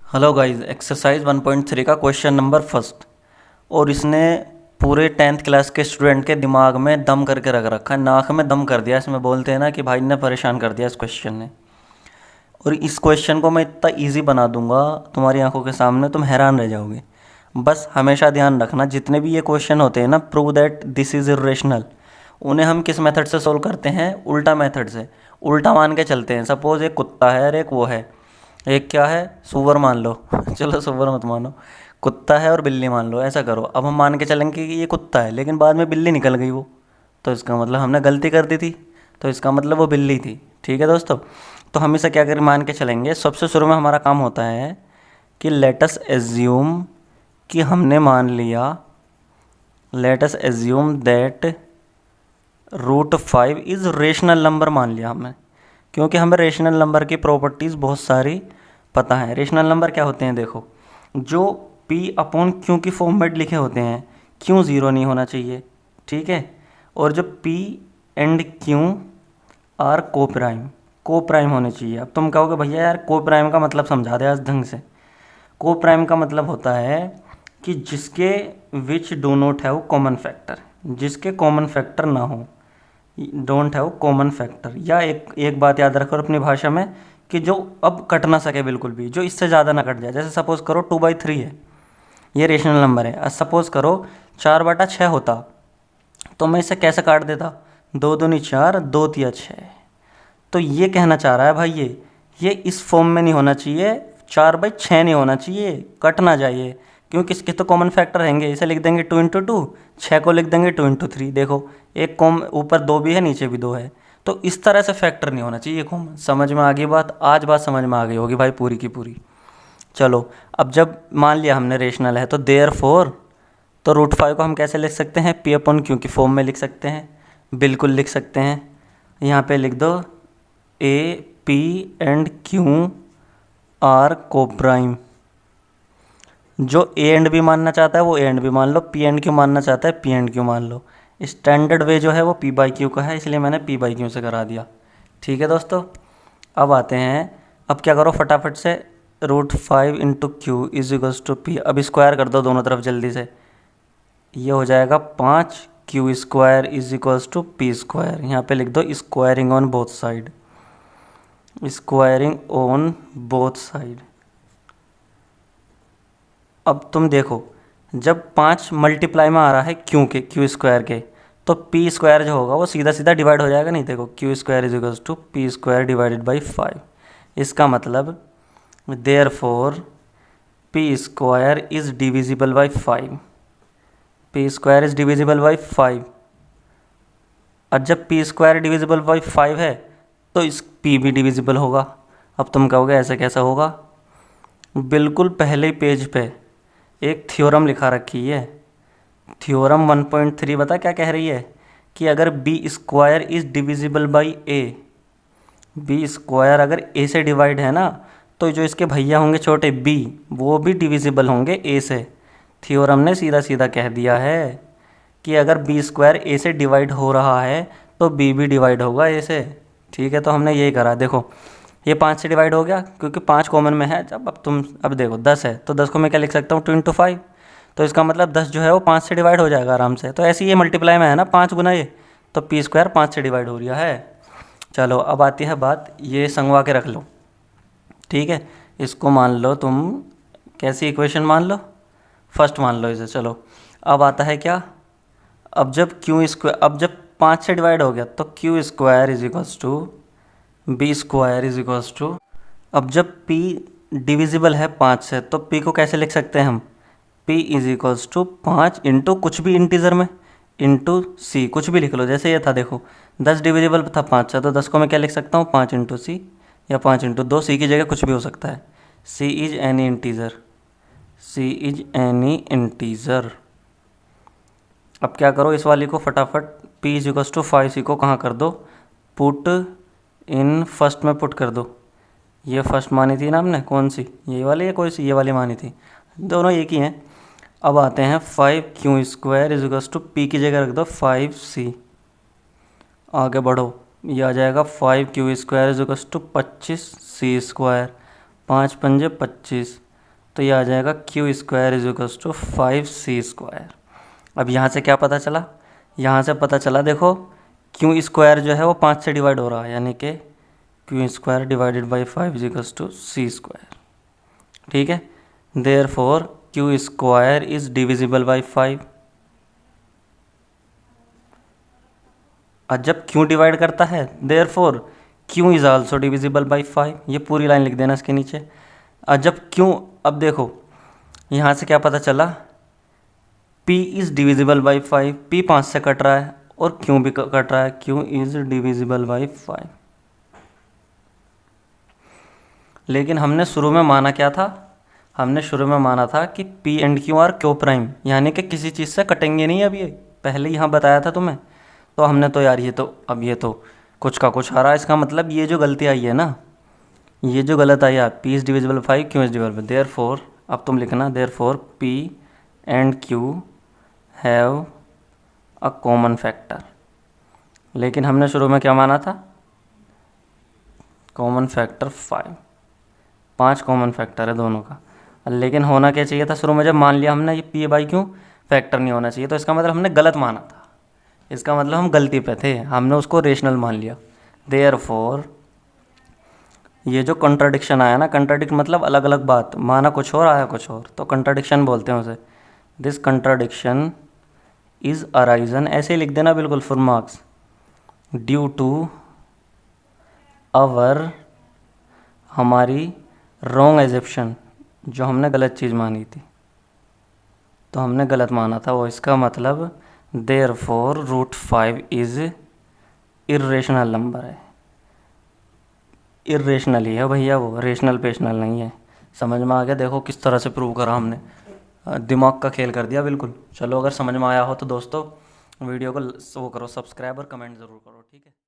Hello guys, exercise 1.3 का question number first. और इसने पूरे 10th क्लास के स्टूडेंट के दिमाग में दम करके रख रखा है, नाक में दम कर दिया। इसमें बोलते हैं ना कि भाई ने परेशान कर दिया इस क्वेश्चन ने। और इस क्वेश्चन को मैं इतना इजी बना दूंगा तुम्हारी आंखों के सामने, तुम हैरान रह जाओगे। बस हमेशा ध्यान रखना, जितने भी ये क्वेश्चन होते हैं ना, prove that this is irrational, उन्हें हम किस मेथड से सोल्व करते हैं? उल्टा मेथड से। उल्टा मान के चलते हैं। सपोज एक कुत्ता है और एक वो है, एक क्या है, सूअर मान लो चलो सूअर मत मानो, कुत्ता है और बिल्ली मान लो। ऐसा करो, अब हम मान के चलेंगे कि ये कुत्ता है लेकिन बाद में बिल्ली निकल गई वो, तो इसका मतलब हमने गलती कर दी थी, तो इसका मतलब वो बिल्ली थी। ठीक है दोस्तों, तो हम इसे क्या कर मान के चलेंगे? सबसे शुरू में हमारा काम होता है कि लेटस एज्यूम, कि हमने मान लिया, latus assume that √5 is rational number मान लिया हमने, क्योंकि हमें रेशनल नंबर की प्रॉपर्टीज़ बहुत सारी पता है। रेशनल नंबर क्या होते हैं? देखो, जो P/Q की फॉर्म में लिखे होते हैं, Q 0 नहीं होना चाहिए, ठीक है। और जो P एंड Q आर को प्राइम होने चाहिए। अब तुम कहोगे भैया यार को प्राइम का मतलब समझा दे आज ढंग से। को प्राइम का मतलब होता है कि जिसके which do not have common factor, जिसके कॉमन फैक्टर ना हो, डोंट हैव कॉमन फैक्टर। या एक बात याद रखो अपनी भाषा में, कि जो अब कट ना सके बिल्कुल भी, जो इससे ज़्यादा ना कट जाए। जैसे सपोज़ करो 2/3 है, ये रेशनल नंबर है। सपोज़ करो 4/6 होता, तो मैं इसे कैसे काट देता? 2 दूनी 4, 2 तिया 6। तो ये कहना चाह रहा है भाई, ये इस फॉर्म में नहीं होना चाहिए, 4/6 नहीं होना चाहिए, कट ना जाइए, क्योंकि इसके तो कॉमन फैक्टर रहेंगे। इसे लिख देंगे 2 × 2, 6 को लिख देंगे 2 × 3। देखो, एक कॉम ऊपर 2 भी है, नीचे भी 2 है, तो इस तरह से फैक्टर नहीं होना चाहिए कॉमन। समझ में आ गई बात? आज बात समझ में आ गई होगी भाई पूरी की पूरी। चलो, अब जब मान लिया हमने रेशनल है, तो देयरफॉर, तो √5 को हम कैसे लिख सकते हैं? P/Q की फॉर्म में लिख सकते हैं, बिल्कुल लिख सकते हैं। यहाँ पे लिख दो A, P and Q are coprime. जो A एंड B मानना चाहता है वो A एंड B मान लो, P एंड Q मानना चाहता है P एंड Q मान लो। स्टैंडर्ड वे जो है वो P/Q का है, इसलिए मैंने P/Q से करा दिया। ठीक है दोस्तों, अब आते हैं, अब क्या करो फटाफट से, √5 × Q = P। अब स्क्वायर कर दो दोनों तरफ जल्दी से, ये हो जाएगा 5Q² = P²। यहाँ पे लिख दो squaring on both side, squaring on both side. अब तुम देखो, जब 5 मल्टीप्लाई में आ रहा है Q² के, तो P² जो होगा वो सीधा सीधा डिवाइड हो जाएगा। नहीं, देखो Q² = P² / 5। इसका मतलब therefore P² is divisible by 5, P² is divisible by 5। और जब P² डिविजिबल बाई 5 है, तो इस P भी डिविजिबल होगा। अब तुम कहोगे ऐसे कैसा होगा? बिल्कुल पहले पेज पे एक थ्योरम लिखा रखी है, थ्योरम 1.3 बता क्या कह रही है? कि अगर B² is divisible by A, B² अगर A से डिवाइड है ना, तो जो इसके भैया होंगे छोटे B, वो भी डिविजिबल होंगे A से। थ्योरम ने सीधा सीधा कह दिया है कि अगर B² A से डिवाइड हो रहा है तो B भी डिवाइड होगा A से। ठीक है, तो हमने यही करा। देखो, ये 5 से डिवाइड हो गया क्योंकि 5 कॉमन में है। जब अब देखो 10 है, तो 10 को मैं क्या लिख सकता हूँ? 2 × 5। तो इसका मतलब 10 जो है वो 5 से डिवाइड हो जाएगा आराम से। तो ऐसे ही ये मल्टीप्लाई में है ना, 5 गुना ये, तो P² 5 से डिवाइड हो रहा है। चलो, अब आती है बात, ये संगवा के रख लो। ठीक है, इसको मान लो तुम, कैसी इक्वेशन मान लो? फर्स्ट मान लो इसे। चलो, अब आता है क्या? अब जब 5 से डिवाइड हो गया तो Q² = B²। अब जब P डिविजिबल है 5 से, तो P को कैसे लिख सकते हैं हम? P = 5 इंटू कुछ भी इंटीजर में, इंटू C, कुछ भी लिख लो। जैसे ये था, देखो 10 डिविजिबल था 5 से, तो 10 को मैं क्या लिख सकता हूँ? 5 × C या 5 × 2। C की जगह कुछ भी हो सकता है। C is any integer, C is any integer. अब क्या करो, इस वाली को फटाफट P = 5C को कहाँ कर दो? पुट इन फर्स्ट में पुट कर दो। ये फर्स्ट मानी थी ना हमने, कौन सी? ये वाली या कोई सी? ये वाली मानी थी, दोनों एक ही हैं। अब आते हैं 5Q² = P की जगह रख दो 5C। आगे बढ़ो, ये आ जाएगा 5Q² = 25C²। 5 × 5 = 25। तो ये आ जाएगा Q square is equals to 5c²। अब यहाँ से क्या पता चला, यहाँ से पता चला देखो क्यू स्क्वायर जो है वो 5 से डिवाइड हो रहा है, यानी कि Q square divided by 5 is equals to c²। ठीक है, therefore Q square is divisible by 5। और जब क्यू डिवाइड करता है therefore Q is also divisible by 5। ये पूरी लाइन लिख देना इसके नीचे। और जब क्यू, अब देखो यहाँ से क्या पता चला, P is divisible by 5। P 5 से कट रहा है और Q भी कट रहा है, Q इज़ डिविजिबल बाई 5। लेकिन हमने शुरू में माना क्या था, हमने शुरू में माना था कि P and Q are coprime, यानी कि किसी चीज़ से कटेंगे नहीं। अब ये पहले यहाँ बताया था तुम्हें, तो हमने तो यार ये तो अब ये तो कुछ का कुछ आ रहा है। इसका मतलब ये जो गलती आई है ना, ये जो गलत आई है, P is divisible 5, Q is divisible, therefore अब तुम लिखना therefore P and Q have a common factor. लेकिन हमने शुरू में क्या माना था, कॉमन फैक्टर 5 कॉमन फैक्टर है दोनों का। लेकिन होना क्या चाहिए था, शुरू में जब मान लिया हमने ये P बाई Q फैक्टर नहीं होना चाहिए, तो इसका मतलब हमने गलत माना था। इसका मतलब हम गलती पे थे, हमने उसको रेशनल मान लिया। देयरफॉर ये जो कंट्राडिक्शन आया ना, कंट्राडिक्ट मतलब अलग अलग बात, माना कुछ और आया कुछ और, तो कंट्राडिक्शन बोलते हैं उसे। दिस कंट्राडिक्शन इज अराइजन, ऐसे ही लिख देना बिल्कुल full marks, due to our, हमारी रॉन्ग एजप्शन, जो हमने गलत चीज़ मानी थी, तो हमने गलत माना था वो। इसका मतलब देयरफॉर √5 इज इर्रेशनल नंबर है। इर्रेशनल ही है भैया, वो रेशनल पेशनल नहीं है। समझ में आ गया? देखो किस तरह से प्रूव करा हमने, दिमाग का खेल कर दिया बिल्कुल। चलो अगर समझ में आया हो तो दोस्तों वीडियो को वो करो सब्सक्राइब और कमेंट ज़रूर करो, ठीक है।